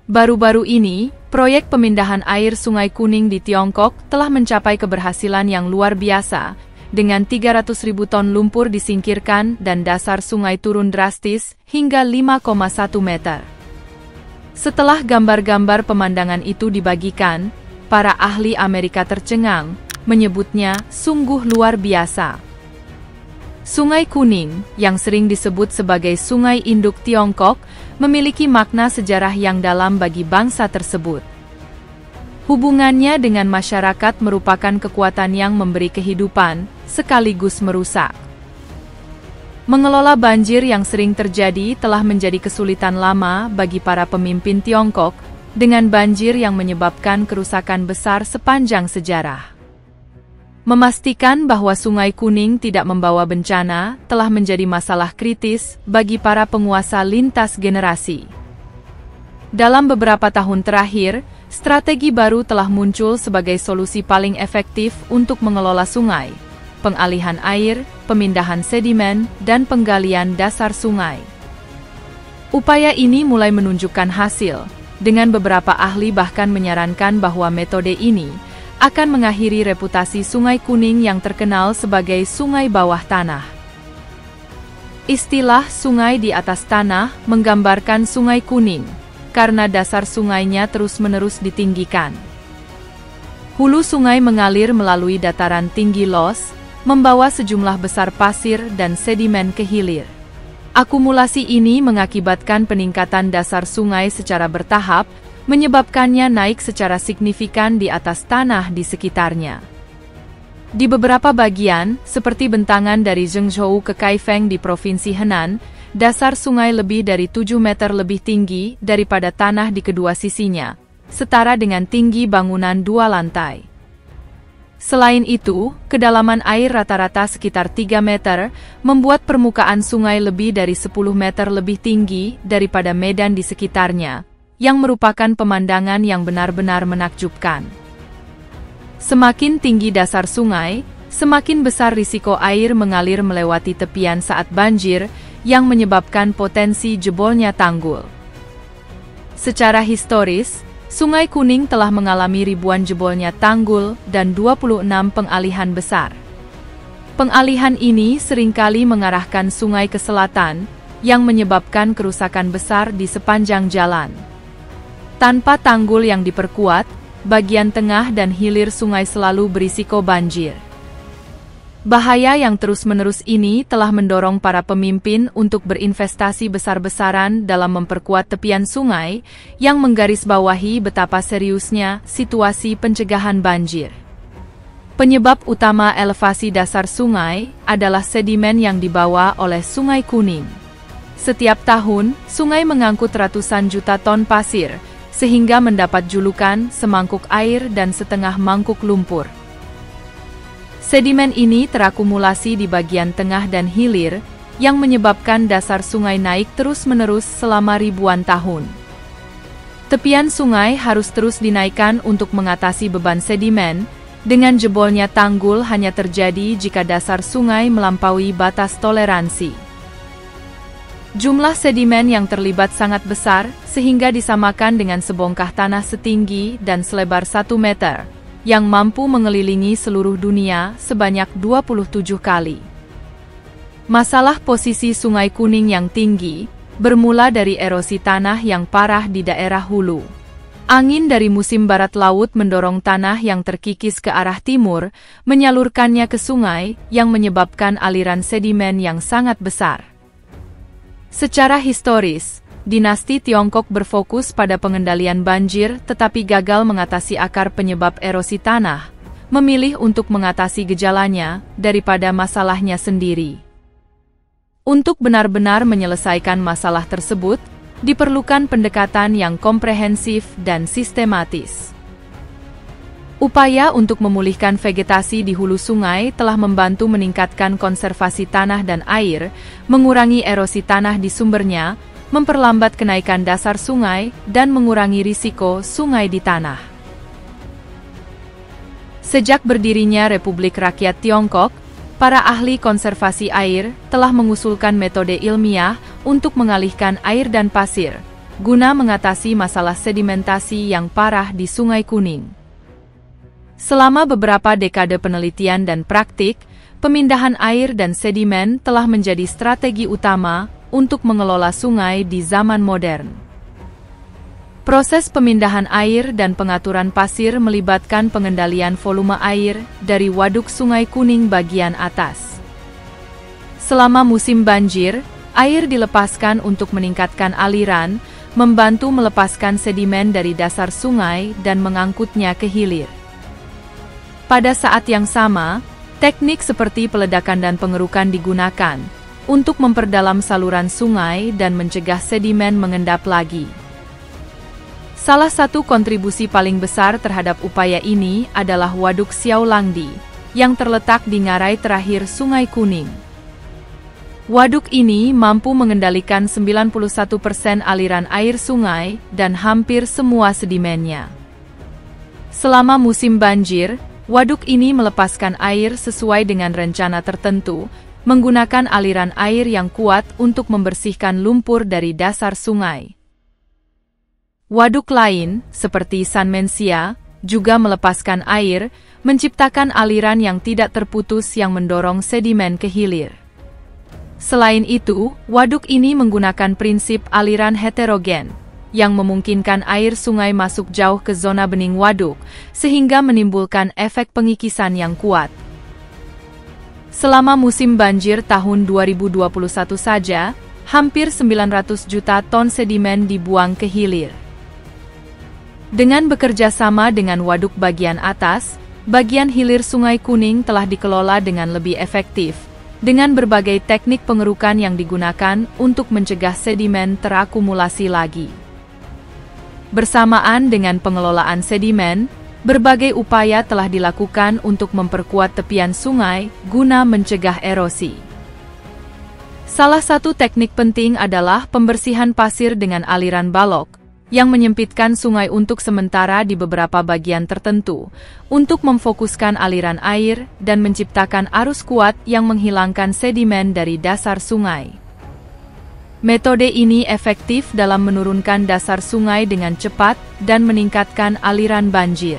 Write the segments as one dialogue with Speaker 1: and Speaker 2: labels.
Speaker 1: Baru-baru ini, proyek pemindahan air Sungai Kuning di Tiongkok telah mencapai keberhasilan yang luar biasa, dengan 300.000 ton lumpur disingkirkan dan dasar sungai turun drastis hingga 5,1 meter. Setelah gambar-gambar pemandangan itu dibagikan, para ahli Amerika tercengang, menyebutnya sungguh luar biasa. Sungai Kuning, yang sering disebut sebagai Sungai Induk Tiongkok, memiliki makna sejarah yang dalam bagi bangsa tersebut. Hubungannya dengan masyarakat merupakan kekuatan yang memberi kehidupan, sekaligus merusak. Mengelola banjir yang sering terjadi telah menjadi kesulitan lama bagi para pemimpin Tiongkok, dengan banjir yang menyebabkan kerusakan besar sepanjang sejarah. Memastikan bahwa Sungai Kuning tidak membawa bencana telah menjadi masalah kritis bagi para penguasa lintas generasi. Dalam beberapa tahun terakhir, strategi baru telah muncul sebagai solusi paling efektif untuk mengelola sungai: pengalihan air, pemindahan sedimen, dan penggalian dasar sungai. Upaya ini mulai menunjukkan hasil, dengan beberapa ahli bahkan menyarankan bahwa metode ini akan mengakhiri reputasi Sungai Kuning yang terkenal sebagai sungai bawah tanah. Istilah sungai di atas tanah menggambarkan Sungai Kuning, karena dasar sungainya terus-menerus ditinggikan. Hulu sungai mengalir melalui dataran tinggi los, membawa sejumlah besar pasir dan sedimen ke hilir. Akumulasi ini mengakibatkan peningkatan dasar sungai secara bertahap, menyebabkannya naik secara signifikan di atas tanah di sekitarnya. Di beberapa bagian, seperti bentangan dari Zhengzhou ke Kaifeng di Provinsi Henan, dasar sungai lebih dari 7 meter lebih tinggi daripada tanah di kedua sisinya, setara dengan tinggi bangunan 2 lantai. Selain itu, kedalaman air rata-rata sekitar 3 meter, membuat permukaan sungai lebih dari 10 meter lebih tinggi daripada medan di sekitarnya, yang merupakan pemandangan yang benar-benar menakjubkan. Semakin tinggi dasar sungai, semakin besar risiko air mengalir melewati tepian saat banjir, yang menyebabkan potensi jebolnya tanggul. Secara historis, Sungai Kuning telah mengalami ribuan jebolnya tanggul dan 26 pengalihan besar. Pengalihan ini seringkali mengarahkan sungai ke selatan, yang menyebabkan kerusakan besar di sepanjang jalan. Tanpa tanggul yang diperkuat, bagian tengah dan hilir sungai selalu berisiko banjir. Bahaya yang terus-menerus ini telah mendorong para pemimpin untuk berinvestasi besar-besaran dalam memperkuat tepian sungai, yang menggarisbawahi betapa seriusnya situasi pencegahan banjir. Penyebab utama elevasi dasar sungai adalah sedimen yang dibawa oleh Sungai Kuning. Setiap tahun, sungai mengangkut ratusan juta ton pasir, sehingga mendapat julukan semangkuk air dan setengah mangkuk lumpur. Sedimen ini terakumulasi di bagian tengah dan hilir, yang menyebabkan dasar sungai naik terus-menerus selama ribuan tahun. Tepian sungai harus terus dinaikkan untuk mengatasi beban sedimen, dengan jebolnya tanggul hanya terjadi jika dasar sungai melampaui batas toleransi. Jumlah sedimen yang terlibat sangat besar, sehingga disamakan dengan sebongkah tanah setinggi dan selebar 1 meter, yang mampu mengelilingi seluruh dunia sebanyak 27 kali. Masalah posisi Sungai Kuning yang tinggi, bermula dari erosi tanah yang parah di daerah hulu. Angin dari musim barat laut mendorong tanah yang terkikis ke arah timur, menyalurkannya ke sungai, yang menyebabkan aliran sedimen yang sangat besar. Secara historis, dinasti Tiongkok berfokus pada pengendalian banjir tetapi gagal mengatasi akar penyebab erosi tanah, memilih untuk mengatasi gejalanya daripada masalahnya sendiri. Untuk benar-benar menyelesaikan masalah tersebut, diperlukan pendekatan yang komprehensif dan sistematis. Upaya untuk memulihkan vegetasi di hulu sungai telah membantu meningkatkan konservasi tanah dan air, mengurangi erosi tanah di sumbernya, memperlambat kenaikan dasar sungai, dan mengurangi risiko sungai di tanah. Sejak berdirinya Republik Rakyat Tiongkok, para ahli konservasi air telah mengusulkan metode ilmiah untuk mengalihkan air dan pasir, guna mengatasi masalah sedimentasi yang parah di Sungai Kuning. Selama beberapa dekade penelitian dan praktik, pemindahan air dan sedimen telah menjadi strategi utama untuk mengelola sungai di zaman modern. Proses pemindahan air dan pengaturan pasir melibatkan pengendalian volume air dari waduk Sungai Kuning bagian atas. Selama musim banjir, air dilepaskan untuk meningkatkan aliran, membantu melepaskan sedimen dari dasar sungai dan mengangkutnya ke hilir. Pada saat yang sama, teknik seperti peledakan dan pengerukan digunakan untuk memperdalam saluran sungai dan mencegah sedimen mengendap lagi. Salah satu kontribusi paling besar terhadap upaya ini adalah Waduk Xiaolangdi, yang terletak di ngarai terakhir Sungai Kuning. Waduk ini mampu mengendalikan 91% aliran air sungai dan hampir semua sedimennya. Selama musim banjir, waduk ini melepaskan air sesuai dengan rencana tertentu, menggunakan aliran air yang kuat untuk membersihkan lumpur dari dasar sungai. Waduk lain, seperti Sanmenxia, juga melepaskan air, menciptakan aliran yang tidak terputus yang mendorong sedimen ke hilir. Selain itu, waduk ini menggunakan prinsip aliran heterogen, yang memungkinkan air sungai masuk jauh ke zona bening waduk, sehingga menimbulkan efek pengikisan yang kuat. Selama musim banjir tahun 2021 saja, hampir 900 juta ton sedimen dibuang ke hilir. Dengan bekerja sama dengan waduk bagian atas, bagian hilir Sungai Kuning telah dikelola dengan lebih efektif, dengan berbagai teknik pengerukan yang digunakan untuk mencegah sedimen terakumulasi lagi. Bersamaan dengan pengelolaan sedimen, berbagai upaya telah dilakukan untuk memperkuat tepian sungai guna mencegah erosi. Salah satu teknik penting adalah pembersihan pasir dengan aliran balok, yang menyempitkan sungai untuk sementara di beberapa bagian tertentu, untuk memfokuskan aliran air dan menciptakan arus kuat yang menghilangkan sedimen dari dasar sungai. Metode ini efektif dalam menurunkan dasar sungai dengan cepat dan meningkatkan aliran banjir.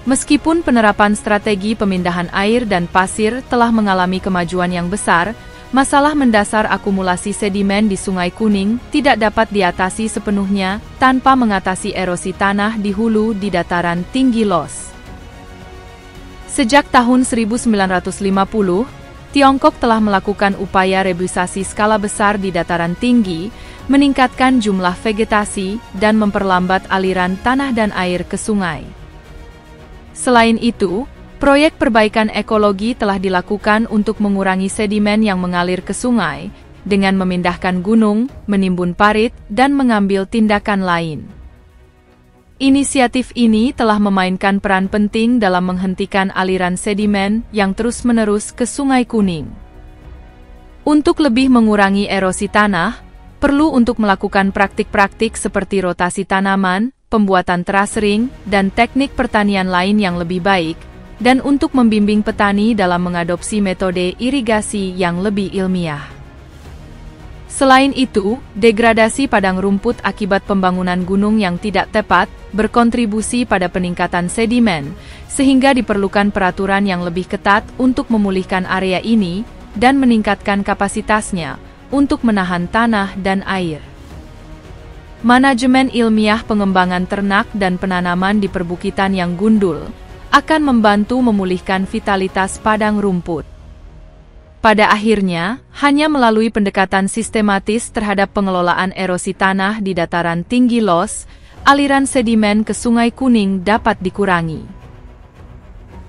Speaker 1: Meskipun penerapan strategi pemindahan air dan pasir telah mengalami kemajuan yang besar, masalah mendasar akumulasi sedimen di Sungai Kuning tidak dapat diatasi sepenuhnya tanpa mengatasi erosi tanah di hulu di dataran tinggi Los. Sejak tahun 1950, Tiongkok telah melakukan upaya rebusasi skala besar di dataran tinggi, meningkatkan jumlah vegetasi, dan memperlambat aliran tanah dan air ke sungai. Selain itu, proyek perbaikan ekologi telah dilakukan untuk mengurangi sedimen yang mengalir ke sungai, dengan memindahkan gunung, menimbun parit, dan mengambil tindakan lain. Inisiatif ini telah memainkan peran penting dalam menghentikan aliran sedimen yang terus-menerus ke Sungai Kuning. Untuk lebih mengurangi erosi tanah, perlu untuk melakukan praktik-praktik seperti rotasi tanaman, pembuatan terasering, dan teknik pertanian lain yang lebih baik, dan untuk membimbing petani dalam mengadopsi metode irigasi yang lebih ilmiah. Selain itu, degradasi padang rumput akibat pembangunan gunung yang tidak tepat berkontribusi pada peningkatan sedimen, sehingga diperlukan peraturan yang lebih ketat untuk memulihkan area ini dan meningkatkan kapasitasnya untuk menahan tanah dan air. Manajemen ilmiah pengembangan ternak dan penanaman di perbukitan yang gundul akan membantu memulihkan vitalitas padang rumput. Pada akhirnya, hanya melalui pendekatan sistematis terhadap pengelolaan erosi tanah di dataran tinggi Los, aliran sedimen ke Sungai Kuning dapat dikurangi.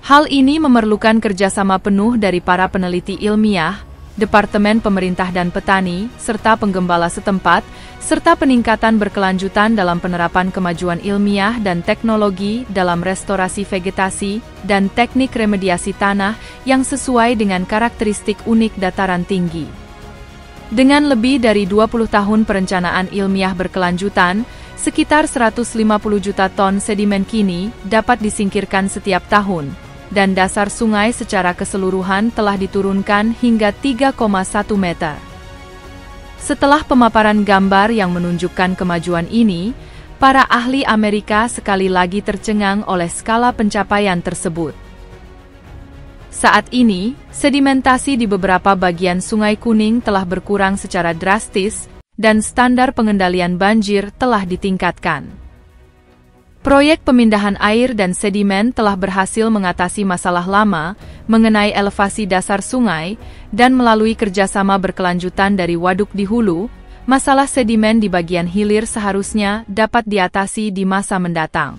Speaker 1: Hal ini memerlukan kerjasama penuh dari para peneliti ilmiah, Departemen Pemerintah dan Petani, serta penggembala setempat, serta peningkatan berkelanjutan dalam penerapan kemajuan ilmiah dan teknologi dalam restorasi vegetasi dan teknik remediasi tanah yang sesuai dengan karakteristik unik dataran tinggi. Dengan lebih dari 20 tahun perencanaan ilmiah berkelanjutan, sekitar 150 juta ton sedimen kini dapat disingkirkan setiap tahun, dan dasar sungai secara keseluruhan telah diturunkan hingga 3,1 meter. Setelah pemaparan gambar yang menunjukkan kemajuan ini, para ahli Amerika sekali lagi tercengang oleh skala pencapaian tersebut. Saat ini, sedimentasi di beberapa bagian Sungai Kuning telah berkurang secara drastis, dan standar pengendalian banjir telah ditingkatkan. Proyek pemindahan air dan sedimen telah berhasil mengatasi masalah lama mengenai elevasi dasar sungai, dan melalui kerjasama berkelanjutan dari waduk di hulu, masalah sedimen di bagian hilir seharusnya dapat diatasi di masa mendatang.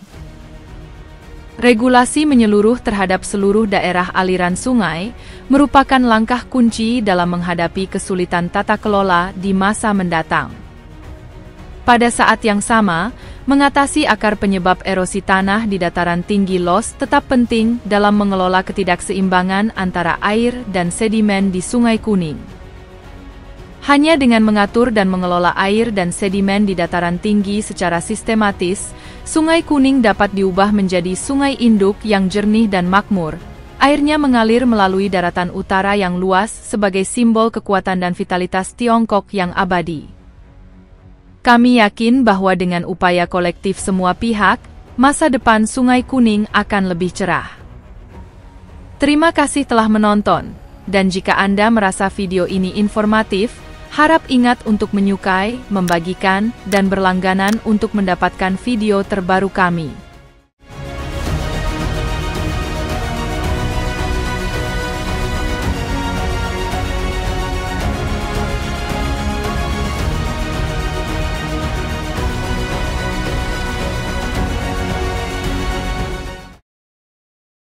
Speaker 1: Regulasi menyeluruh terhadap seluruh daerah aliran sungai merupakan langkah kunci dalam menghadapi kesulitan tata kelola di masa mendatang. Pada saat yang sama, mengatasi akar penyebab erosi tanah di dataran tinggi los tetap penting dalam mengelola ketidakseimbangan antara air dan sedimen di Sungai Kuning. Hanya dengan mengatur dan mengelola air dan sedimen di dataran tinggi secara sistematis, Sungai Kuning dapat diubah menjadi sungai induk yang jernih dan makmur. Airnya mengalir melalui daratan utara yang luas sebagai simbol kekuatan dan vitalitas Tiongkok yang abadi. Kami yakin bahwa dengan upaya kolektif semua pihak, masa depan Sungai Kuning akan lebih cerah. Terima kasih telah menonton, dan jika Anda merasa video ini informatif, harap ingat untuk menyukai, membagikan, dan berlangganan untuk mendapatkan video terbaru kami.